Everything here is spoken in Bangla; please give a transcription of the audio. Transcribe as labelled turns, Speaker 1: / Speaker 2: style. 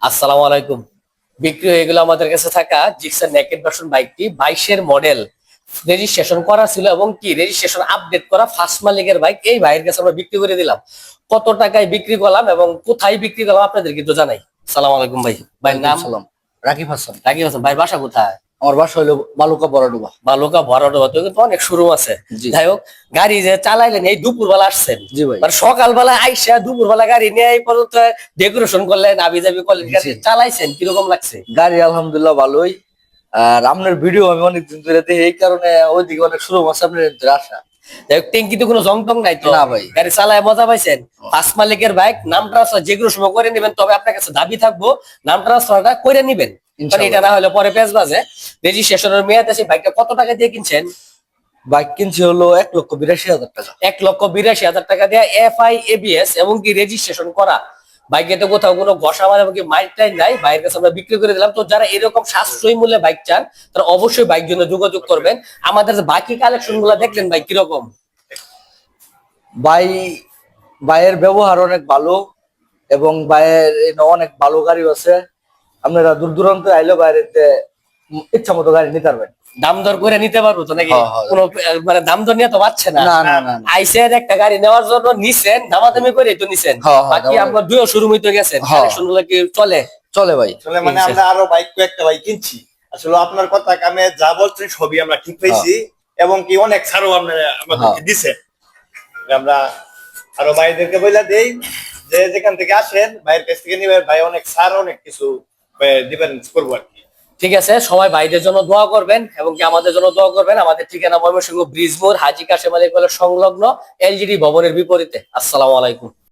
Speaker 1: আসসালামু আলাইকুম। বিক্রি হয়ে গেল আমাদের কাছে থাকা জিক্সার নেকেড ভার্সন বাইকটি 22 মডেল, রেজিস্ট্রেশন করা ছিল এবং কি রেজিস্ট্রেশন আপডেট করা ফার্স্ট মালিকের বাইক। এই ভাইয়ের কাছে আমরা বিক্রি করে দিলাম। কত টাকায় বিক্রি করলাম এবং কোথায় বিক্রি করলাম আপনাদের কিন্তু জানাই। সালাম আলাইকুম ভাই। ভাইয়ের নাম?
Speaker 2: সালাম। রাকিব হাসান।
Speaker 1: রাকিব হাসান। ভাইয়ের বাসা কোথায়?
Speaker 2: আমার বাসা হইলো বালুকা বড়ডুবা।
Speaker 1: বালুকা ভরাডোবা তো কিন্তু অনেক শোরুম আছে।
Speaker 2: জি।
Speaker 1: যাই হোক, গাড়ি যে চালাইলেন এই দুপুর বেলা আসছেন।
Speaker 2: জি ভাই।
Speaker 1: মানে সকালবেলা আইসা দুপুর বেলা গাড়ি নিয়ে এই পর্যন্ত ডেকোরেশন করলেন, আবি যাবি করলেন, গাড়ি
Speaker 2: জি।
Speaker 1: চালাইছেন কিরকম লাগছে?
Speaker 2: গাড়ি আলহামদুলিল্লাহ ভালোই। আর আপনার ভিডিও আমি অনেকদিন ধরে দেখি, এই কারণে ওইদিকে অনেক শুরু আছে আপনার আসা।
Speaker 1: যাই হোক, ট্যাঙ্কিতে কোনো জং টং নাই তো?
Speaker 2: না ভাই।
Speaker 1: গাড়ি চালায় মজা পাইছেন? ফার্স্ট মালিকের বাইক, নাম ট্রান্সফার যে কোনো সময় করে নিবেন, তবে আপনার কাছে দাবি থাকবো নাম ট্রান্সফারটা করে নিবেন। কারণ এটা না হলে পরে পেঁচ বাজে। রেজিস্ট্রেশনের মেয়াদ আছে। বাইকটা কত টাকা দিয়ে কিনছেন?
Speaker 2: বাইক কিনছি হলো 1,82,000 টাকা।
Speaker 1: 1,82,000 টাকা দিয়ে এফআই এবিএস এবং কি রেজিস্ট্রেশন করা বাইকে তো কোথাও কোনো ঘষা মারা এবং কি মাইলটাই নাই। বাইরের কাছে আমরা বিক্রি করে দিলাম। তো যারা এরকম সাশ্রয়ী মূল্যে বাইক চান তারা অবশ্যই বাইক জন্য যোগাযোগ করবেন। আমাদের যে বাকি কালেকশন গুলো দেখলেন ভাই কিরকম?
Speaker 2: ভাই, ভাইয়ের ব্যবহার অনেক ভালো এবং ভাইয়ের অনেক ভালো গাড়ি আছে। আপনারা দূর দূরান্ত আইলে বাইরে ইচ্ছা মতো গাড়ি নিতে পারবেন।
Speaker 1: দাম দর করে নিতে পারবো তো নাকি?
Speaker 2: হ্যাঁ, হ্যাঁ।
Speaker 1: কোনো মানে দাম দর নিয়ে তো পাচ্ছে না।
Speaker 2: না না না না।
Speaker 1: আইসের একটা গাড়ি নেওয়ার জন্য নিছেন, দামাদামি করে তো নিছেন।
Speaker 2: হ্যাঁ, হ্যাঁ,
Speaker 1: বাকি
Speaker 2: দামাদামি।
Speaker 1: আপনার দুইও শোরুম হইতে গেছেন,
Speaker 2: হ্যাঁ।
Speaker 1: কালেকশন গুলো কি চলে?
Speaker 2: চলে ভাই।
Speaker 3: আসলে মানে আমরা আরো বাইক কয়েকটা বাইক কিনছি। আসলে আপনার কথা কামে যা বলছেন সবই আমরা ঠিক পেয়েছি এবং কি অনেক ছাড়ও আপনারা আমাদেরকে দিছেন। আমরা আরো ভাইদেরকে বইলা দেই যে যেখান থেকে আসেন ভাইয়ের কাছ থেকে নিবেন, ভাই অনেক ছাড় অনেক কিছু দিবেন করবো আর কি।
Speaker 1: ঠিক আছে, সবাই ভাইদের জন্য দোয়া করবেন এবং কি আমাদের জন্য দোয়া করবেন। আমাদের ঠিকানা ময়মনসিংহ ব্রিজ মোড়, হাজী কাশেম আলী কলেজ সংলগ্ন, এলজিডি ভবনের বিপরীতে। আসসালামু আলাইকুম।